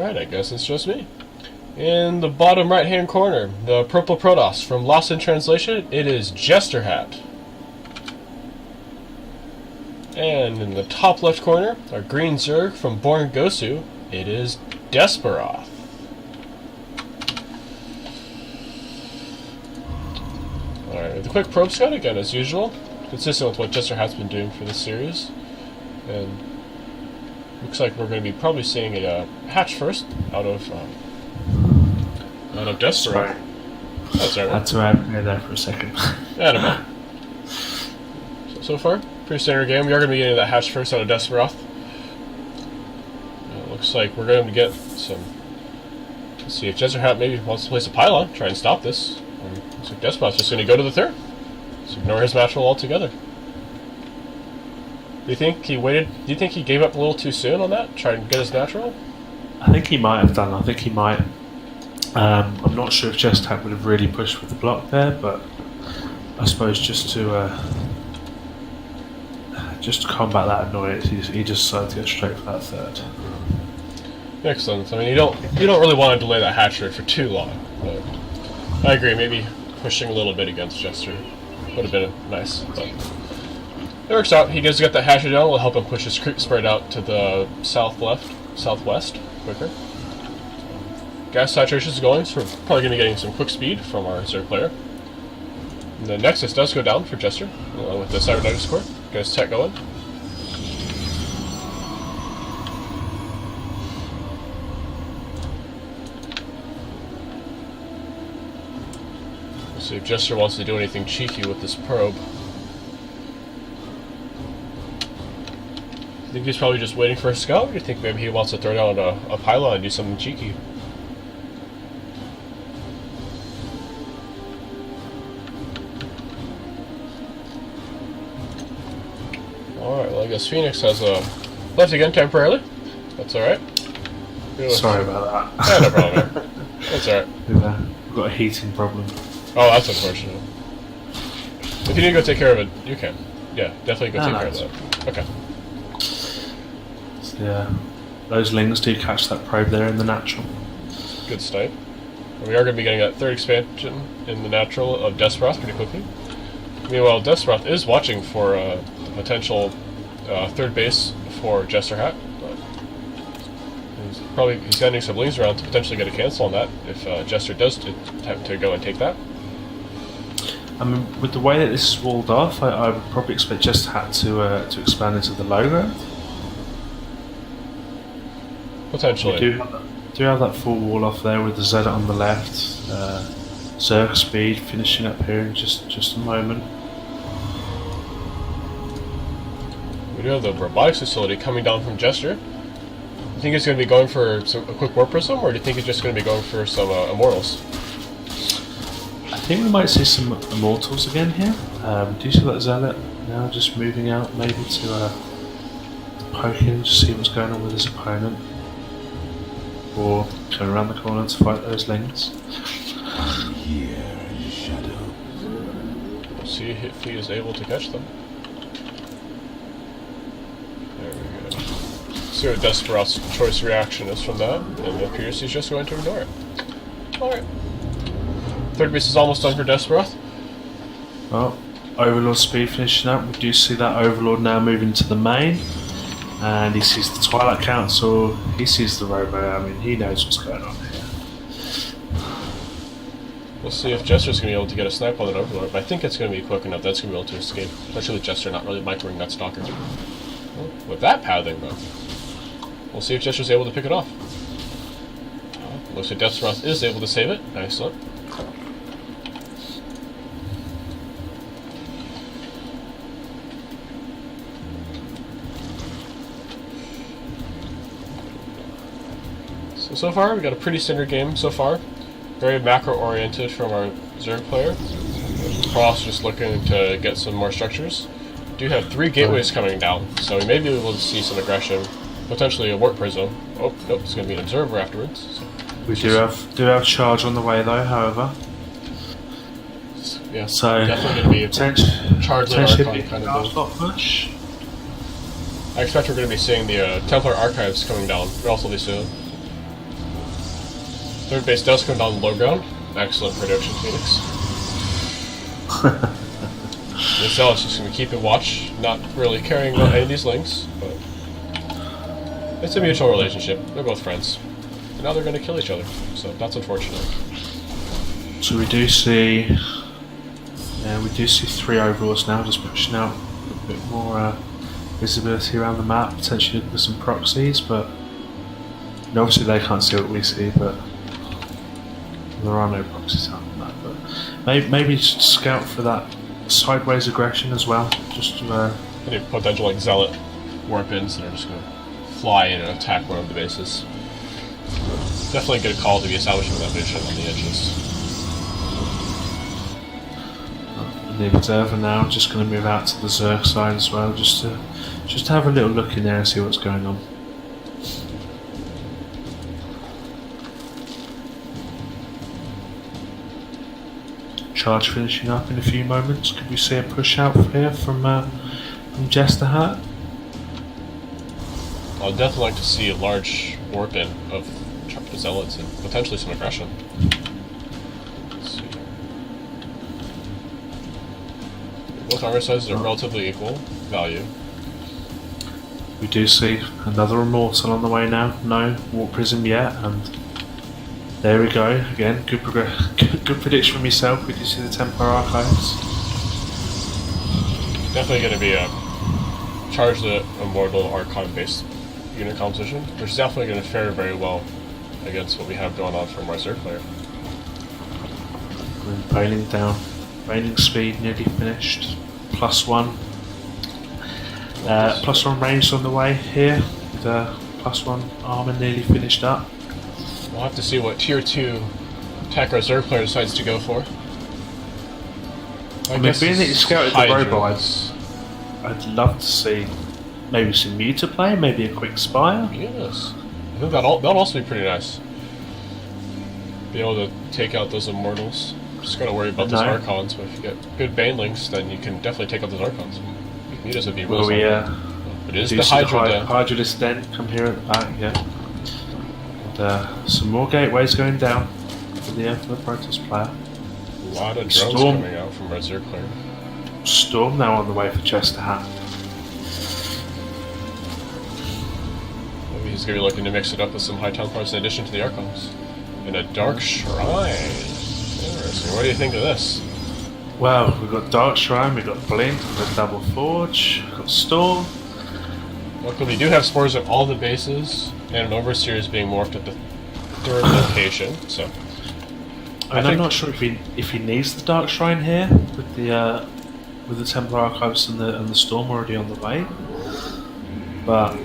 Alright, I guess it's just me. In the bottom right hand corner, the purple Protoss. From Lost in Translation, it is Jesterhat. And in the top left corner, our green Zerg from BornGosu, it is Desperoth. Alright, the quick probe scout again as usual, consistent with what Jesterhat's been doing for this series. And looks like we're going to be probably seeing a hatch first out of Desperoth. That's right. Had to add me there for a second. Yeah, so far, pretty standard game. We are going to be getting that hatch first out of Desperoth. Looks like we're going to get some. Let's see if Jesterhat maybe wants to place a pylon, try and stop this. Looks like Desperoth's just going to go to the third. Just ignore his natural altogether. Do you think he waited? Do you think he gave up a little too soon on that? Try and get his natural? I think he might have done. I think he might. I'm not sure if Jesterhat would have really pushed with the block there, but I suppose just to combat that annoyance, he just decided to go straight for that third. Excellent. I mean, you don't really want to delay that hatch rate for too long, but I agree. Maybe pushing a little bit against Jester would have been nice, but it works out. He does get that hatch down. Will help him push his creep spread out to the southwest quicker. Gas saturation is going, so we're probably going to be getting some quick speed from our Zerg player. And the Nexus does go down for Jester, along with the Cybernetics core. Get his tech going. Let's see if Jester wants to do anything cheeky with this probe. I think he's probably just waiting for a scout, or do you think maybe he wants to throw down a pylon and do something cheeky? Alright, well I guess Feniks has left again temporarily. That's alright. Sorry about that. Yeah, no problem, man. That's alright. We've got a heating problem. Oh, that's unfortunate. If you need to go take care of it, you can. Yeah, definitely go take care of that. Okay. Yeah, those lings do catch that probe there in the natural. Good snipe. And we are going to be getting that third expansion in the natural of Desperoth pretty quickly. Meanwhile, Desperoth is watching for the potential third base for Jesterhat. He's sending some lings around to potentially get a cancel on that if Jester does attempt to go and take that. I mean, with the way that this is walled off, I would probably expect Jesterhat to expand into the low ground. Potentially. We do have that full wall off there with the Z on the left. Zerg speed finishing up here in just a moment. We do have the robotics facility coming down from Jester. Do you think it's going to be going for a quick warp prism, or do you think it's just going to be going for some immortals? I think we might see some immortals again here. Do you see that Zealot now just moving out, maybe to poke in, just see what's going on with his opponent? Or turn around the corner to fight those lings. Here in the shadow. We'll see if he is able to catch them. There we go. See what Desperoth's choice reaction is from that, and it appears he's just going to ignore it. Alright. Third base is almost done for Desperoth. Well, Overlord speed finishing up. We do see that Overlord now moving to the main. And he sees the Twilight Council, he sees the Robo, I mean, he knows what's going on here. We'll see if Jester's going to be able to get a snipe on that Overlord, but I think it's going to be quick enough that's going to be able to escape. Especially with Jester not really microing that Stalker. Well, with that pathing, though, we'll see if Jester's able to pick it off. Looks like Desperoth is able to save it. Excellent. So far, we got a pretty standard game so far. Very macro-oriented from our Zerg player. Cross just looking to get some more structures. We do have 3 gateways coming down, so we may be able to see some aggression. Potentially a warp prism. Oh, nope, it's going to be an observer afterwards. So we do have charge on the way though, however. Yeah, so definitely going to be a charge Archon kind of build. Push. I expect we're going to be seeing the Templar Archives coming down relatively soon. Third base does come down low ground. Excellent prediction, Feniks. The Zealot's just going to keep in watch, not really caring about any of these links, but it's a mutual relationship. They're both friends. And now they're going to kill each other, so that's unfortunate. So we do see 3 overlords now, just pushing out a bit more visibility around the map, potentially looking for some proxies, but and obviously they can't see what we see, but there are no proxies out on that. But maybe just scout for that sideways aggression as well, just to Any potential like Zealot warp-ins that are just going to fly in and attack one of the bases. Definitely a good call to be establishing that vision on the edges. the observer now. Just going to move out to the Zerg side as well, just to have a little look in there and see what's going on. Charge finishing up in a few moments. Could we see a push out here from Jesterhat? I'd definitely like to see a large warp-in of Zealots and potentially some aggression. Let's see. Both armor sizes are relatively equal value. We do see another Immortal on the way now. No Warp Prism yet, and there we go. Again, good prediction from yourself. We do see the Templar Archives. Definitely going to be a charge the Immortal Archon-based unit composition, which is definitely going to fare very well against what we have going on from our Zerg player. And bailing down. Bailing speed nearly finished. +1. +1 range on the way here. The +1 armor nearly finished up. We'll have to see what tier 2 tech our Zerg player decides to go for. I mean, being that you scouted the robots, I'd love to see maybe some Muta play, maybe a quick Spire. Yes. I think that'll also be pretty nice. Be able to take out those Immortals. Just gotta worry about those Archons, but if you get good Banelings, then you can definitely take out those Archons. Mutas would be really It is the Hydra Hydralisk Den come here at the back, yeah. And some more gateways going down for the Protoss player. A lot of drones coming out from our Zerg player. Storm now on the way for Jesterhat. Maybe he's going to be looking to mix it up with some High Templars in addition to the Archons. And a Dark Shrine. Interesting. What do you think of this? Well, we've got Dark Shrine, we've got Blink, we've got Double Forge, we've got Storm. Luckily, we do have spores at all the bases, and an Overseer is being morphed at the third location, so... I'm not sure if he needs the Dark Shrine here, with the Templar Archives and the Storm already on the way. But...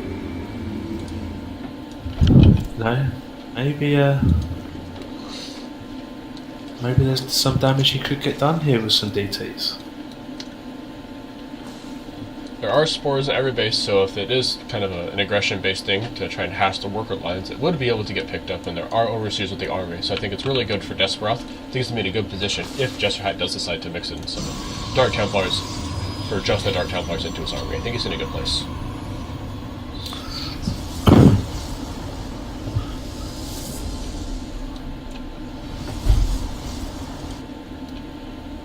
no, maybe there's some damage he could get done here with some DTs. There are spores at every base, so if it is kind of an aggression-based thing to try and hash the worker lines, it would be able to get picked up, and there are Overseers with the army, so I think it's really good for Desperoth. I think he's in a good position if Jesterhat does decide to mix in some Dark Templars, or just the Dark Templars into his army. I think he's in a good place.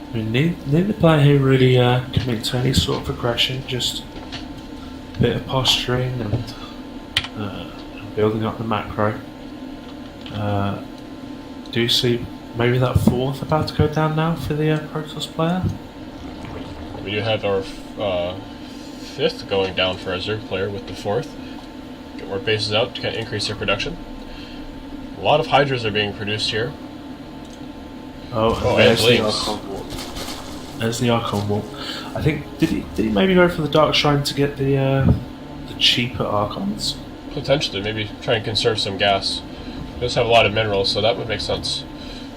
I mean, neither player here really commit to any sort of aggression, just a bit of posturing and building up the macro. Do you see maybe that 4th about to go down now for the Protoss player? We do have our 5th going down for our Zerg player with the 4th. Get more bases out to kind of increase their production. A lot of Hydras are being produced here. And there's the Archon Warp. There's the Archon Warp. I think did he maybe go for the Dark Shrine to get the cheaper Archons? Potentially, maybe try and conserve some gas. He does have a lot of minerals, so that would make sense.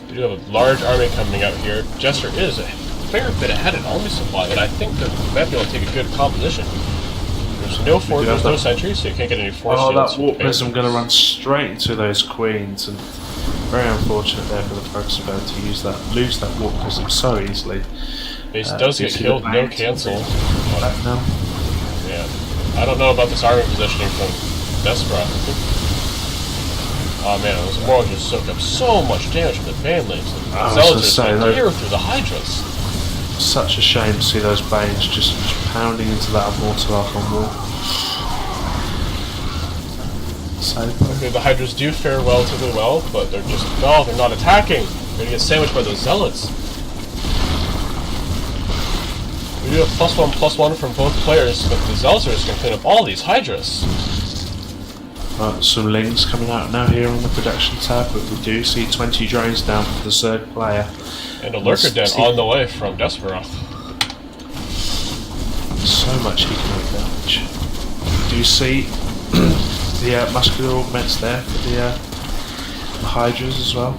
We do have a large army coming out here. Jester is a fair bit ahead in army supply, but I think that we might be able to take a good composition. There's no force, there's no sentries, so you can't get any force units. That Warp Prism going to run straight into those Queens, and very unfortunate there for the Protoss to lose that Warp Prism so easily. Base does get killed, no cancel. Back now. Yeah. I don't know about this army positioning from Desperoth. Oh man, those Immortals just soak up so much damage from the Banelings. I was Zealots gonna are say, just though- tear through the Hydras. Such a shame to see those Banes just pounding into that Immortal Archon wall. So, Okay, the Hydras do fare relatively well, but they're just... No, they're not attacking! They're gonna get sandwiched by those Zealots. We do have +1/+1 from both players, but the Zealots are just gonna clean up all these Hydras. some links coming out now here on the production tab, but we do see 20 drones down for the third player. And a Lurker Den on the way from Desperoth. So much economic damage. Do you see the muscular augments there for the Hydras as well?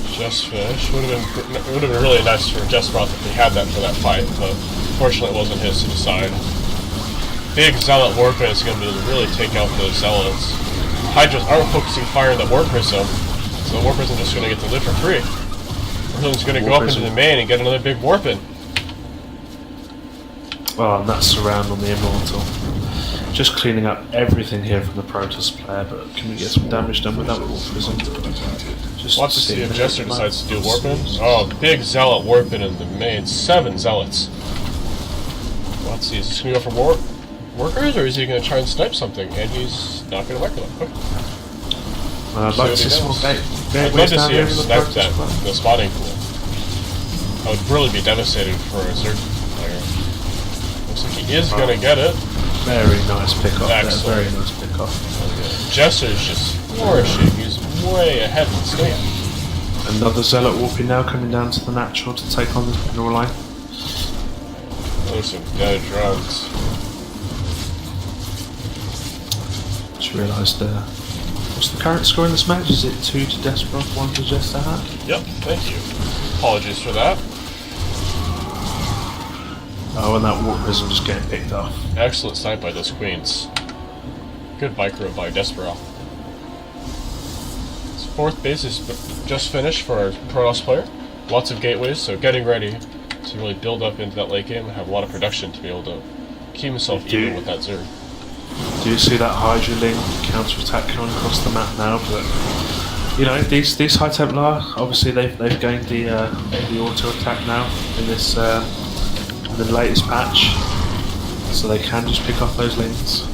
Just finished. Would have been really nice for Desperoth if he had that for that fight, but fortunately it wasn't his to decide. Big Zealot Warpin is going to really take out those Zealots. Hydras aren't focusing fire in the Warp Prism, so the Warp Prism is just going to get to live for free. Warp Prism's going to go up into the main and get another big Warpin. Oh, and that surround on the Immortal. Just cleaning up everything here from the Protoss player, but can we get some damage done with that Warp Prism? Just Want to see if Jester decides to do Warpin. Oh, big Zealot Warpin in the main. 7 Zealots. Let's see, is this going to go for workers, or is he going to try and snipe something? And he's not going to work with them. Okay. I'd like to see some I'd love to see him snipe that in the spotting pool. I would really be devastated for a Zerg player. Looks like he is going to get it. Very nice pick-off there, Excellent. very nice pick-off. Jester's just flourishing. He's way ahead in this game. Another Zealot Warping now coming down to the natural to take on the mineral line. Those are some dead drones. Just realised, what's the current score in this match? Is it 2 to Desperoth, 1 to Jesterhat? Yep, thank you. Apologies for that. Oh, and that Warp Prism just getting picked off. Excellent snipe by those queens. Good micro by Desperoth. His 4th base is just finished for our Protoss player. Lots of gateways, so getting ready to really build up into that late game and have a lot of production to be able to keep himself even with that Zerg. Do you see that Hydra Link counter-attack coming across the map now? But you know, these High Templar, obviously they've gained the auto attack now in this in the latest patch, so they can just pick off those links.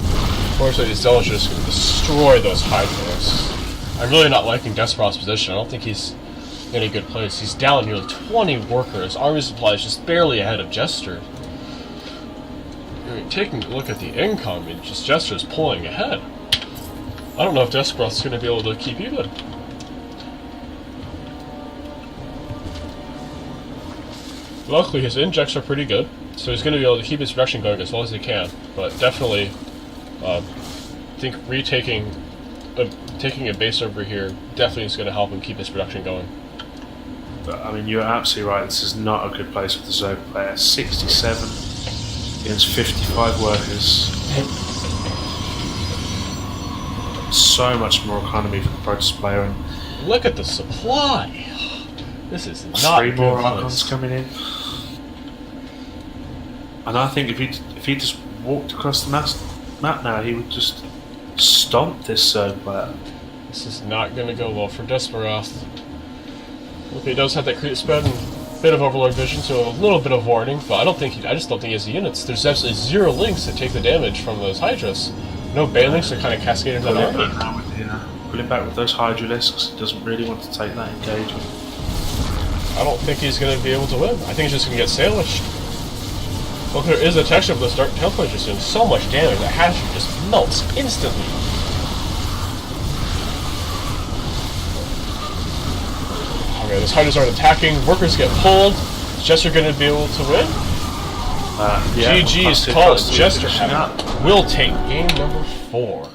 Unfortunately, these Zealots are just going to destroy those Hydras. I'm really not liking Desperoth's position. I don't think he's in a good place. He's down nearly 20 workers. Army supply is just barely ahead of Jester. I mean, taking a look at the income, I mean, just Jester's pulling ahead. I don't know if Desperoth's going to be able to keep even. Luckily, his injects are pretty good, so he's going to be able to keep his production going as well as he can. But definitely, I think taking a base over here definitely is going to help him keep his production going. But I mean, you're absolutely right. This is not a good place for the Zerg player. 67 against 55 workers. So much more economy for the Protoss player, and Look at the supply. This is not 3 a more good Archons place. coming in. And I think if he just walked across the map now, he would just stomp this Zerg player. This is not going to go well for Desperoth. Okay, he does have that crit spread and a bit of Overlord vision, so a little bit of warning, but I just don't think he has the units. There's absolutely 0 links to take the damage from those Hydras. No Banelings to kind of cascade into that army. Pulling back with those Hydralisks, he doesn't really want to take that engagement. I don't think he's going to be able to win. I think he's just going to get sandwiched. Look, there is a texture of those Dark Templars just doing so much damage that Hatchet just melts instantly. Okay, those Hydras aren't attacking. Workers get pulled. Is Jester going to be able to win? Yeah, GG's called. Jesterhat will take game number 4.